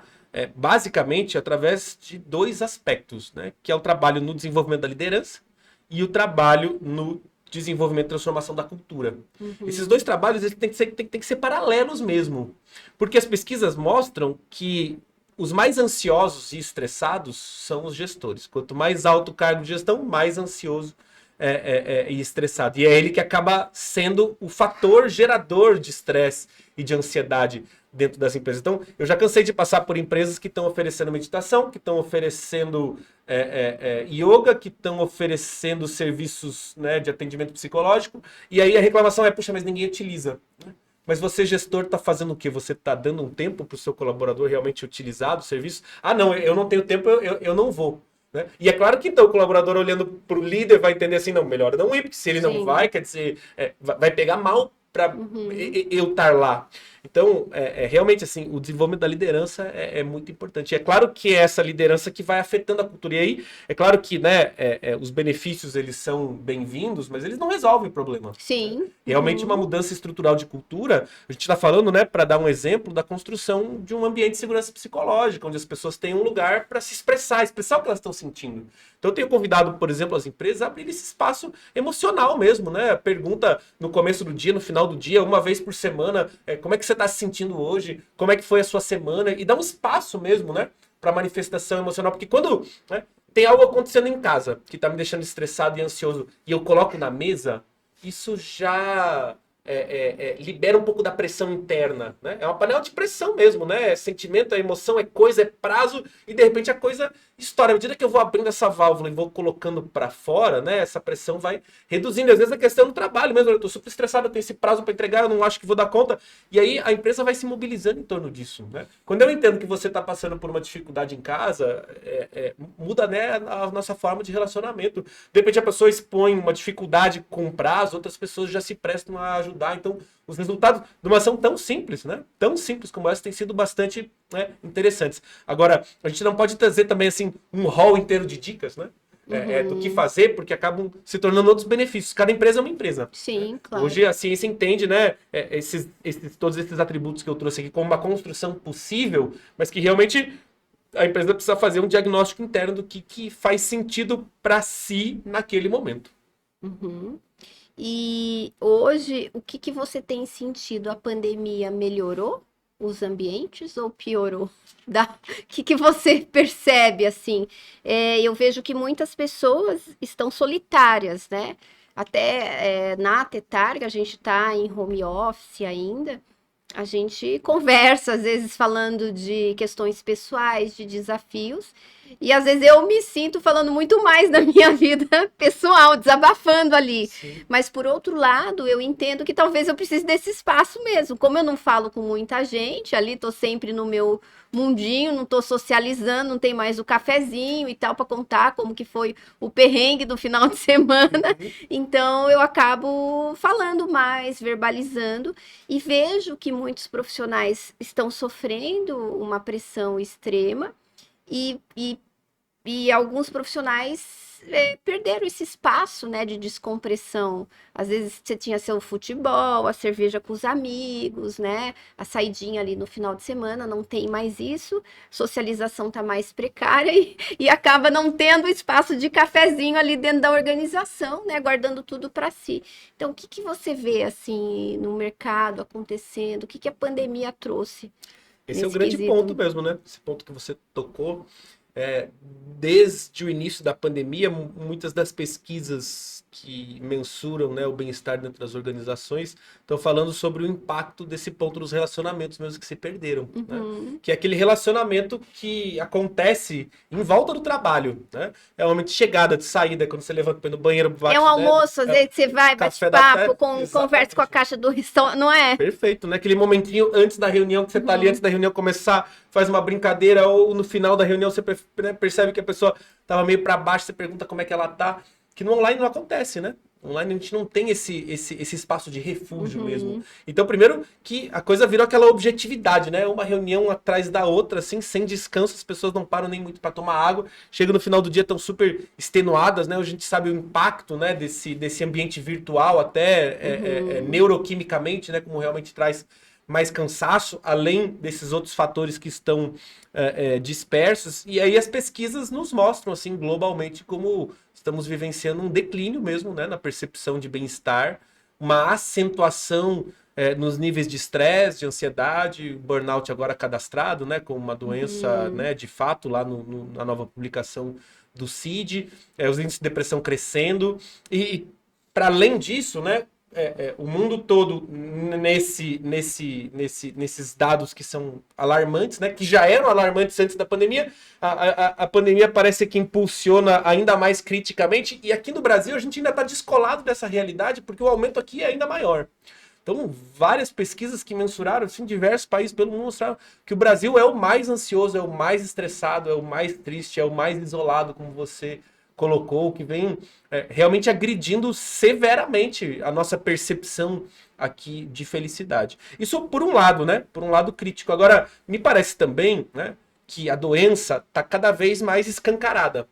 S2: basicamente através de dois aspectos, né, que é o trabalho no desenvolvimento da liderança e o trabalho no desenvolvimento e transformação da cultura. Esses dois trabalhos eles têm que ser paralelos mesmo. Porque as pesquisas mostram que os mais ansiosos e estressados são os gestores. Quanto mais alto o cargo de gestão, mais ansioso e estressado. E é ele que acaba sendo o fator gerador de estresse e de ansiedade dentro das empresas. Então, eu já cansei de passar por empresas que estão oferecendo meditação, que estão oferecendo yoga, que estão oferecendo serviços, né, de atendimento psicológico, e aí a reclamação é, puxa, mas ninguém utiliza. Mas você, gestor, está fazendo o quê? Você está dando um tempo para o seu colaborador realmente utilizar o serviço? Ah, não, eu não tenho tempo, eu não vou. Né? E é claro que então o colaborador olhando para o líder vai entender assim, não, melhor não ir, porque se ele não vai, quer dizer, vai pegar mal para eu estar lá. Então, realmente, assim, o desenvolvimento da liderança é muito importante. E é claro que é essa liderança que vai afetando a cultura. E aí, é claro que, né, os benefícios, eles são bem-vindos, mas eles não resolvem o problema.
S1: Sim.
S2: Realmente, uma mudança estrutural de cultura, a gente está falando, né, para dar um exemplo, da construção de um ambiente de segurança psicológica, onde as pessoas têm um lugar para se expressar o que elas estão sentindo. Então, eu tenho convidado, por exemplo, as empresas a abrir esse espaço emocional mesmo, né? Pergunta no começo do dia, no final do dia, uma vez por semana, como é que você está se sentindo hoje? Como é que foi a sua semana? E dá um espaço mesmo, né, para manifestação emocional, porque quando, né, tem algo acontecendo em casa que está me deixando estressado e ansioso e eu coloco na mesa, isso já libera um pouco da pressão interna, né? É uma panela de pressão mesmo, né? É sentimento, é emoção, é coisa, é prazo, e de repente a coisa estoura. À medida que eu vou abrindo essa válvula e vou colocando para fora, né? Essa pressão vai reduzindo. Às vezes a questão do trabalho mesmo, eu tô super estressado, eu tenho esse prazo para entregar, eu não acho que vou dar conta. E aí a empresa vai se mobilizando em torno disso, né? Quando eu entendo que você está passando por uma dificuldade em casa, muda, né, a nossa forma de relacionamento. De repente a pessoa expõe uma dificuldade com prazo, outras pessoas já se prestam a ajudar. Então, os resultados de uma ação tão simples, né? Tão simples como essa, têm sido bastante, né, interessantes. Agora, a gente não pode trazer também assim um hall inteiro de dicas, né? Do que fazer, porque acabam se tornando outros benefícios. Cada empresa é uma empresa.
S1: Sim, claro.
S2: Hoje a ciência entende, né, todos esses atributos que eu trouxe aqui como uma construção possível, mas que realmente a empresa precisa fazer um diagnóstico interno do que faz sentido para si naquele momento.
S1: E hoje, o que você tem sentido? A pandemia melhorou os ambientes ou piorou? O que você percebe, assim? Eu vejo que muitas pessoas estão solitárias, né? Até na Tetarga, a gente está em home office ainda, a gente conversa, às vezes, falando de questões pessoais, de desafios, e às vezes eu me sinto falando muito mais da minha vida pessoal, desabafando ali.
S2: Sim.
S1: Mas, por outro lado, eu entendo que talvez eu precise desse espaço mesmo. Como eu não falo com muita gente, ali tô sempre no meu mundinho, não tô socializando, não tem mais o cafezinho e tal para contar como que foi o perrengue do final de semana. Então, eu acabo falando mais, verbalizando, e vejo que muitos profissionais estão sofrendo uma pressão extrema e, e, e alguns profissionais perderam esse espaço, né, de descompressão. Às vezes você tinha seu futebol, a cerveja com os amigos, né, a saidinha ali no final de semana, não tem mais isso, socialização tá mais precária e acaba não tendo espaço de cafezinho ali dentro da organização, né, guardando tudo para si. Então, o que que você vê, assim, no mercado acontecendo? O que que a pandemia trouxe
S2: Esse é o
S1: nesse
S2: grande ponto
S1: quesito?
S2: mesmo, né? Esse ponto que você tocou. Desde o início da pandemia, muitas das pesquisas que mensuram, né, o bem-estar dentro das organizações estão falando sobre o impacto desse ponto dos relacionamentos mesmo que se perderam, né?
S1: Uhum.
S2: Que é aquele relacionamento que acontece em volta do trabalho, né? É o momento de chegada, de saída, quando você levanta para ir no banheiro,
S1: É
S2: bate,
S1: um
S2: né?
S1: almoço, às
S2: É o
S1: vezes você vai, bate
S2: café da
S1: papo,
S2: tarde,
S1: conversa com a
S2: exatamente.
S1: caixa do restaurante, não é?
S2: Perfeito, né? Aquele momentinho antes da reunião, que você tá ali antes da reunião começar, faz uma brincadeira, ou no final da reunião você né, percebe que a pessoa tava meio para baixo, você pergunta como é que ela tá, que no online não acontece, né? Online a gente não tem esse espaço de refúgio mesmo.
S1: Uhum.
S2: Então, primeiro que a coisa virou aquela objetividade, né? Uma reunião atrás da outra, assim, sem descanso, as pessoas não param nem muito para tomar água. Chega no final do dia, estão super extenuadas, né? A gente sabe o impacto, né, desse ambiente virtual, até neuroquimicamente, né? Como realmente traz mais cansaço, além desses outros fatores que estão dispersos. E aí as pesquisas nos mostram, assim, globalmente, como estamos vivenciando um declínio mesmo, né, na percepção de bem-estar, uma acentuação nos níveis de estresse, de ansiedade, burnout agora cadastrado, né, como uma doença,
S1: Uhum.
S2: né, de fato, lá na nova publicação do CID, os índices de depressão crescendo, e para além disso, né, o mundo todo nesses dados que são alarmantes, né, que já eram alarmantes antes da pandemia, a pandemia parece que impulsiona ainda mais criticamente, e aqui no Brasil a gente ainda está descolado dessa realidade, porque o aumento aqui é ainda maior. Então, várias pesquisas que mensuraram, assim, diversos países pelo mundo mostraram que o Brasil é o mais ansioso, é o mais estressado, é o mais triste, é o mais isolado, como você colocou, que vem realmente agredindo severamente a nossa percepção aqui de felicidade. Isso por um lado, né? Por um lado crítico. Agora, me parece também, né, que a doença está cada vez mais escancarada.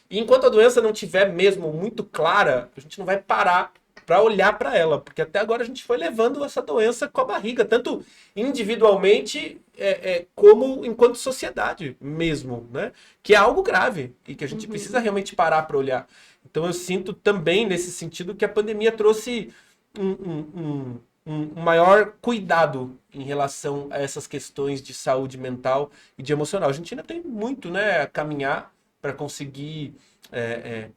S2: E enquanto a doença não tiver mesmo muito clara, a gente não vai parar para olhar para ela, porque até agora a gente foi levando essa doença com a barriga, tanto individualmente como enquanto sociedade mesmo, né? Que é algo grave e que a gente precisa
S1: Uhum.
S2: realmente parar para olhar. Então eu sinto também nesse sentido que a pandemia trouxe um maior cuidado em relação a essas questões de saúde mental e de emocional. A gente ainda tem muito, né, a caminhar para conseguir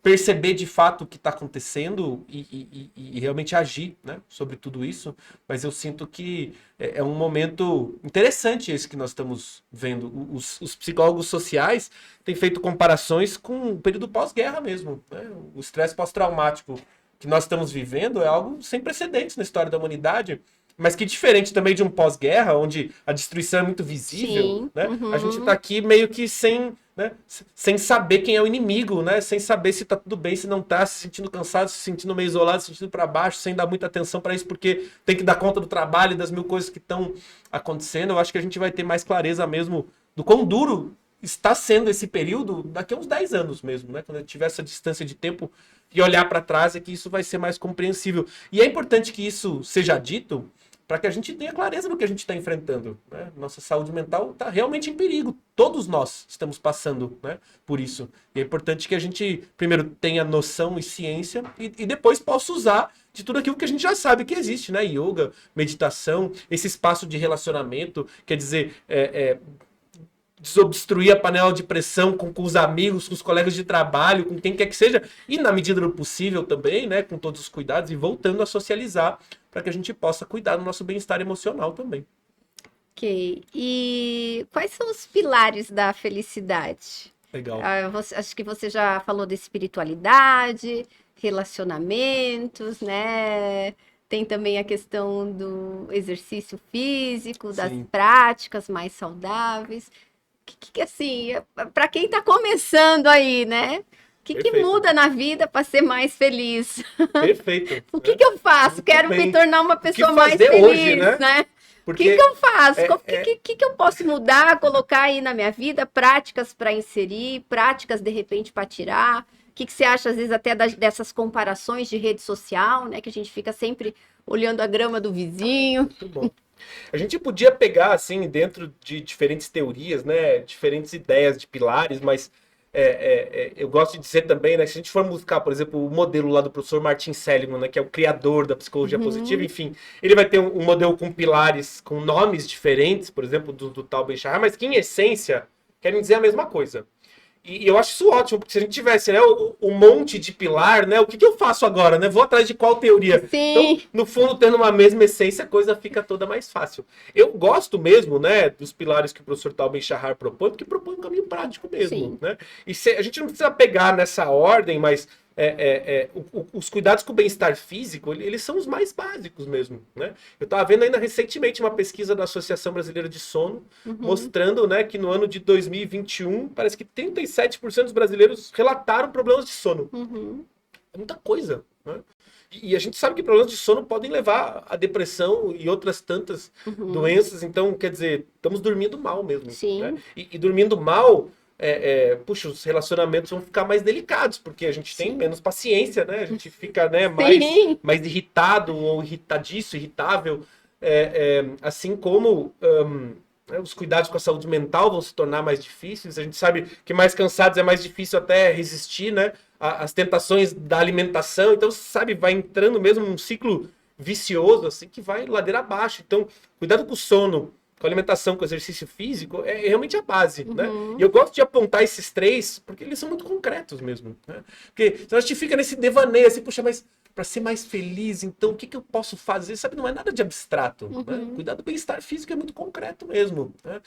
S2: perceber de fato o que está acontecendo e realmente agir, né, sobre tudo isso. Mas eu sinto que é um momento interessante esse que nós estamos vendo. Os psicólogos sociais têm feito comparações com o período pós-guerra mesmo, né? O estresse pós-traumático que nós estamos vivendo é algo sem precedentes na história da humanidade, mas que diferente também de um pós-guerra, onde a destruição é muito visível,
S1: Sim.
S2: né? A gente está
S1: Uhum.
S2: aqui meio que sem, né, sem saber quem é o inimigo, né? Sem saber se tá tudo bem, se não tá, se sentindo cansado, se sentindo meio isolado, se sentindo para baixo, sem dar muita atenção para isso, porque tem que dar conta do trabalho e das mil coisas que estão acontecendo. Eu acho que a gente vai ter mais clareza mesmo do quão duro está sendo esse período daqui a uns 10 anos mesmo, né? Quando tiver essa distância de tempo e olhar para trás, é que isso vai ser mais compreensível. E é importante que isso seja dito para que a gente tenha clareza do que a gente está enfrentando, né? Nossa saúde mental está realmente em perigo. Todos nós estamos passando, né, por isso. E é importante que a gente, primeiro, tenha noção e ciência e depois possa usar de tudo aquilo que a gente já sabe que existe, né? Yoga, meditação, esse espaço de relacionamento, quer dizer, desobstruir a panela de pressão com os amigos, com os colegas de trabalho, com quem quer que seja, e na medida do possível também, né, com todos os cuidados, e voltando a socializar para que a gente possa cuidar do nosso bem-estar emocional também.
S1: Ok. E quais são os pilares da felicidade?
S2: Legal.
S1: Acho que você já falou de espiritualidade, relacionamentos, né? Tem também a questão do exercício físico, das
S2: Sim.
S1: práticas mais saudáveis. Assim, para quem está começando aí, né? O que
S2: Perfeito.
S1: muda na vida para ser mais feliz?
S2: Perfeito.
S1: O que eu faço?
S2: Muito
S1: Quero
S2: bem.
S1: me tornar uma pessoa mais
S2: fazer
S1: feliz,
S2: hoje, né?
S1: né? O
S2: Porque
S1: que eu faço?
S2: é-
S1: O que eu posso mudar, colocar aí na minha vida? Práticas para inserir, práticas de repente para tirar. O que você acha, às vezes, até dessas comparações de rede social, né? Que a gente fica sempre olhando a grama do vizinho.
S2: Muito bom. A gente podia pegar, assim, dentro de diferentes teorias, né, diferentes ideias de pilares, mas eu gosto de dizer também, né, se a gente for buscar, por exemplo, o modelo lá do professor Martin Seligman, né, que é o criador da psicologia positiva, enfim, ele vai ter um modelo com pilares, com nomes diferentes, por exemplo, do Tal Ben-Shahar, mas que, em essência, querem dizer a mesma coisa. E eu acho isso ótimo, porque se a gente tivesse, né, o monte de pilar, né, o que eu faço agora, né? Vou atrás de qual teoria?
S1: Sim.
S2: Então, no fundo, tendo uma mesma essência, a coisa fica toda mais fácil. Eu gosto mesmo, né, dos pilares que o professor Tal Ben-Shahar propõe, porque propõe um caminho prático mesmo,
S1: Sim.
S2: né? E a gente não precisa pegar nessa ordem, mas os cuidados com o bem-estar físico, eles são os mais básicos mesmo, né? Eu estava vendo ainda recentemente uma pesquisa da Associação Brasileira de Sono, mostrando, né, que no ano de 2021, parece que 37% dos brasileiros relataram problemas de sono. É muita coisa, né? E a gente sabe que problemas de sono podem levar a depressão e outras tantas doenças, então, quer dizer, estamos dormindo mal mesmo.
S1: Sim.
S2: Né? E dormindo mal, puxa, os relacionamentos vão ficar mais delicados, porque a gente tem menos paciência, né? A gente fica, né, mais irritado ou irritadiço, irritável, assim como os cuidados com a saúde mental vão se tornar mais difíceis. A gente sabe que mais cansados é mais difícil até resistir, né, às tentações da alimentação. Então, sabe, vai entrando mesmo num ciclo vicioso, assim, que vai ladeira abaixo. Então, cuidado com o sono, com a alimentação, com o exercício físico, é realmente a base, né? E eu gosto de apontar esses três, porque eles são muito concretos mesmo, né? Porque senão a gente fica nesse devaneio, assim, puxa, mas para ser mais feliz, então, o que eu posso fazer? Sabe, não é nada de abstrato, né? Cuidar do bem-estar físico é muito concreto mesmo, né?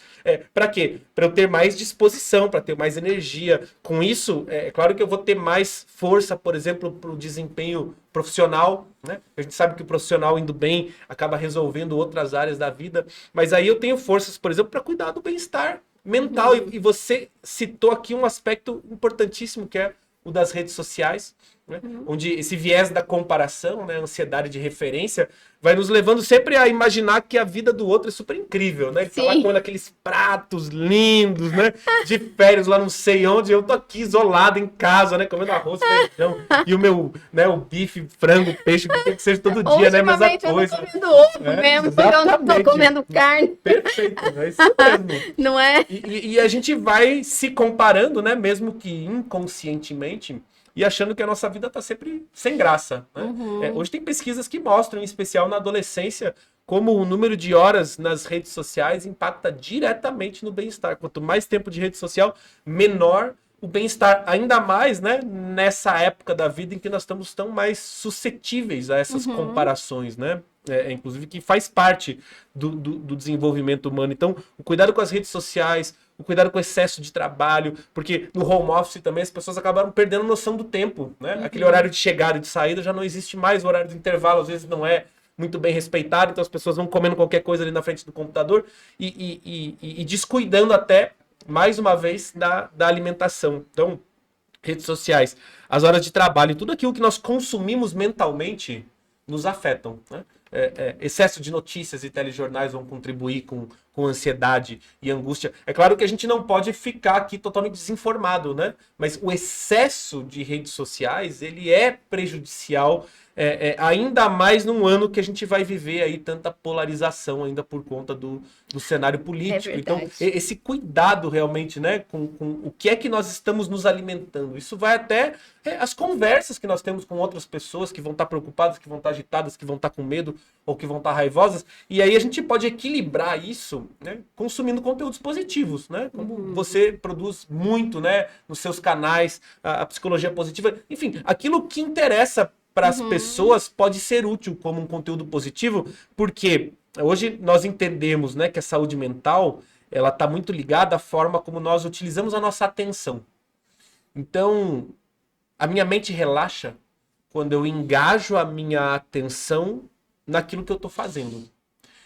S2: Para quê? Para eu ter mais disposição, para ter mais energia. Com isso, é claro que eu vou ter mais força, por exemplo, para o desempenho profissional, né? A gente sabe que o profissional indo bem acaba resolvendo outras áreas da vida, mas aí eu tenho forças, por exemplo, para cuidar do bem-estar mental. E você citou aqui um aspecto importantíssimo, que é o das redes sociais, né? Onde esse viés da comparação, né, a ansiedade de referência, vai nos levando sempre a imaginar que a vida do outro é super incrível, né? Ele tá lá comendo aqueles pratos lindos, né? De férias lá não sei onde, eu tô aqui isolado em casa, né? Comendo arroz, feijão, e o meu, né, o bife, frango, peixe, que tem que ser todo dia, né? Mas a coisa.
S1: Eu tô comendo ovo mesmo, porque eu não tô comendo carne.
S2: Perfeito, é isso mesmo.
S1: Não é?
S2: E a gente vai se comparando, né? Mesmo que inconscientemente, e achando que a nossa vida está sempre sem graça, né? Hoje tem pesquisas que mostram, em especial na adolescência, como o número de horas nas redes sociais impacta diretamente no bem-estar. Quanto mais tempo de rede social, menor o bem-estar. Ainda mais, né, nessa época da vida em que nós estamos tão mais suscetíveis a essas comparações, né? Inclusive que faz parte do desenvolvimento humano. Então, o cuidado com as redes sociais, o cuidado com o excesso de trabalho, porque no home office também as pessoas acabaram perdendo noção do tempo, né? Aquele horário de chegada e de saída já não existe mais, o horário de intervalo às vezes não é muito bem respeitado, então as pessoas vão comendo qualquer coisa ali na frente do computador e descuidando até, mais uma vez, da alimentação. Então, redes sociais, as horas de trabalho, tudo aquilo que nós consumimos mentalmente nos afetam, né? Excesso de notícias e telejornais vão contribuir com ansiedade e angústia. É claro que a gente não pode ficar aqui totalmente desinformado, né? Mas o excesso de redes sociais, ele é prejudicial ainda mais num ano que a gente vai viver aí tanta polarização ainda por conta do cenário político. Então, esse cuidado realmente, né, com o que é que nós estamos nos alimentando. Isso vai até as conversas que nós temos com outras pessoas que vão estar preocupadas, que vão estar agitadas, que vão estar com medo ou que vão estar raivosas. E aí a gente pode equilibrar isso, né, consumindo conteúdos positivos, né? Como você produz muito, né, nos seus canais, a psicologia positiva. Enfim, aquilo que interessa para as pessoas pode ser útil como um conteúdo positivo, porque hoje nós entendemos, né, que a saúde mental ela está muito ligada à forma como nós utilizamos a nossa atenção. Então, a minha mente relaxa quando eu engajo a minha atenção naquilo que eu estou fazendo.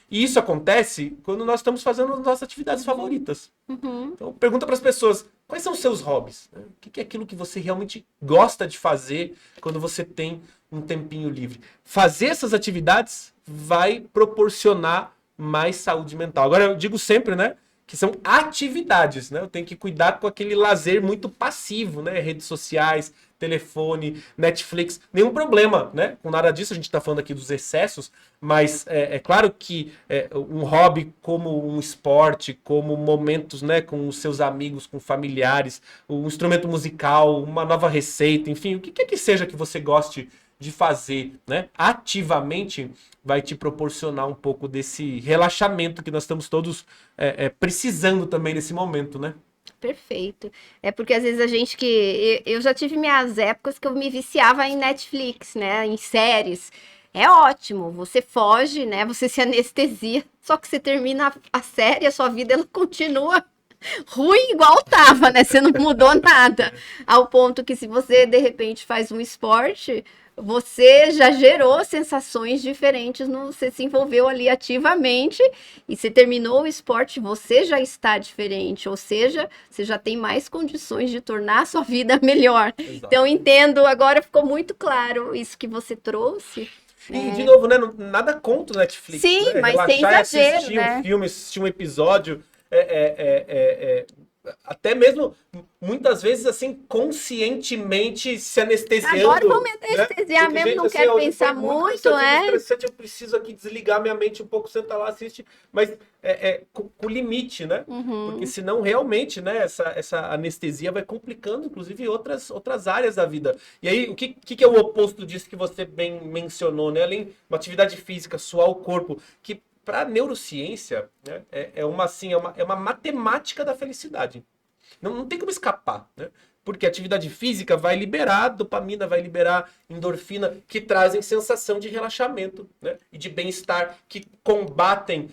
S2: E isso acontece quando nós estamos fazendo as nossas atividades favoritas. Então, pergunta para as pessoas, quais são os seus hobbies? O que é aquilo que você realmente gosta de fazer quando você tem um tempinho livre? Fazer essas atividades vai proporcionar mais saúde mental. Agora, eu digo sempre, né, que são atividades, né? Eu tenho que cuidar com aquele lazer muito passivo, né? Redes sociais, telefone, Netflix, nenhum problema, né? Com nada disso, a gente está falando aqui dos excessos, mas é claro que um hobby como um esporte, como momentos, né, com os seus amigos, com familiares, um instrumento musical, uma nova receita, enfim, o que é que seja que você goste de fazer, né, ativamente, vai te proporcionar um pouco desse relaxamento que nós estamos todos precisando também nesse momento, né?
S1: Perfeito. É porque às vezes a gente que. Eu já tive minhas épocas que eu me viciava em Netflix, né? Em séries. É ótimo, você foge, né? Você se anestesia. Só que você termina a série, a sua vida ela continua ruim igual tava, né? Você não mudou nada. Ao ponto que se você de repente faz um esporte, você já gerou sensações diferentes, você se envolveu ali ativamente e você terminou o esporte, você já está diferente, ou seja, você já tem mais condições de tornar a sua vida melhor. Exato. Então, entendo, agora ficou muito claro isso que você trouxe.
S2: E, de novo, né, nada contra o Netflix.
S1: Sim,
S2: né?
S1: mas
S2: Relaxar
S1: sem exagero,
S2: assistir
S1: né?
S2: um filme, assistir um episódio, até mesmo, muitas vezes, assim, conscientemente se anestesiando.
S1: Agora vou me anestesiar, né? Mesmo, não assim, quero pensar muito,
S2: estressante, eu preciso aqui desligar minha mente um pouco, sentar lá, assistir, mas com limite, né? Porque senão, realmente, né, essa anestesia vai complicando, inclusive, outras áreas da vida. E aí, o que é o oposto disso que você bem mencionou, né? Além de uma atividade física, suar o corpo, que para a neurociência, né, é uma matemática da felicidade. Não tem como escapar, né? Porque a atividade física vai liberar dopamina, vai liberar endorfina, que trazem sensação de relaxamento, né? E de bem-estar, que combatem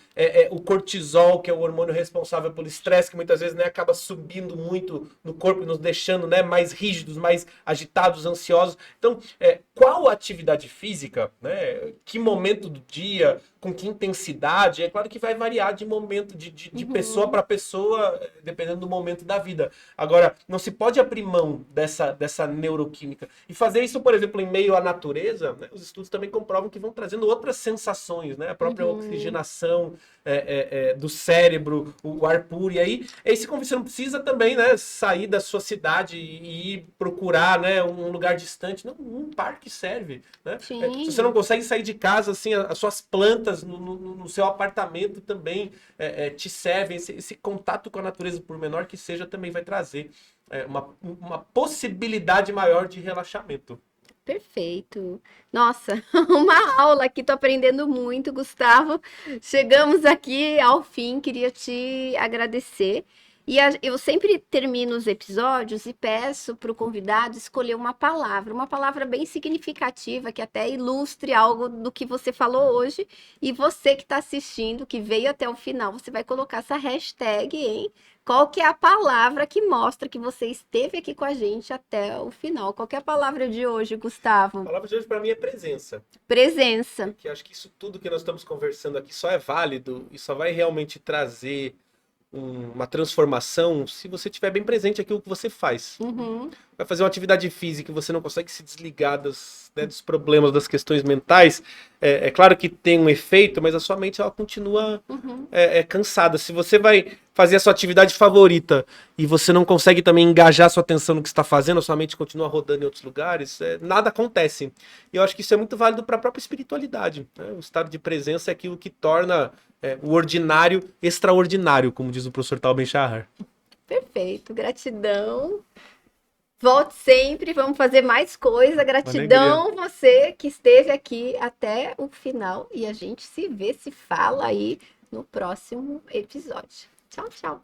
S2: o cortisol, que é o hormônio responsável pelo estresse, que muitas vezes, né, acaba subindo muito no corpo e nos deixando, né, mais rígidos, mais agitados, ansiosos. Então, qual atividade física, né? Que momento do dia, com que intensidade? É claro que vai variar de momento, de pessoa para pessoa, dependendo do momento da vida. Agora, não se pode abrir mão dessa neuroquímica. E fazer isso, por exemplo, em meio à natureza, né, os estudos também comprovam que vão trazendo outras sensações, né? A própria oxigenação do cérebro, o ar puro. E aí, você não precisa também, né, sair da sua cidade e ir procurar, né, um lugar distante. Não, um parque serve, né? Se você não consegue sair de casa, assim, as suas plantas no seu apartamento também te servem. Esse contato com a natureza, por menor que seja, também vai trazer uma possibilidade maior de relaxamento.
S1: Perfeito. Nossa, uma aula aqui, tô aprendendo muito, Gustavo. Chegamos aqui ao fim, queria te agradecer. E eu sempre termino os episódios e peço para o convidado escolher uma palavra bem significativa, que até ilustre algo do que você falou hoje. E você que está assistindo, que veio até o final, você vai colocar essa hashtag, hein? Qual que é a palavra que mostra que você esteve aqui com a gente até o final? Qual que é a palavra de hoje, Gustavo?
S2: A palavra de hoje para mim é presença.
S1: Presença.
S2: Porque acho que isso tudo que nós estamos conversando aqui só é válido e só vai realmente trazer uma transformação se você estiver bem presente aquilo que você faz. vai fazer uma atividade física e você não consegue se desligar dos problemas, das questões mentais, é claro que tem um efeito, mas a sua mente ela continua cansada. Se você vai fazer a sua atividade favorita e você não consegue também engajar sua atenção no que está fazendo, a sua mente continua rodando em outros lugares, nada acontece. E eu acho que isso é muito válido para a própria espiritualidade, né? O estado de presença é aquilo que torna o ordinário extraordinário, como diz o professor Tal Ben-Shahar.
S1: Perfeito, gratidão. Volte sempre, vamos fazer mais coisa. Gratidão você que esteve aqui até o final e a gente se vê, se fala aí no próximo episódio. Tchau, tchau.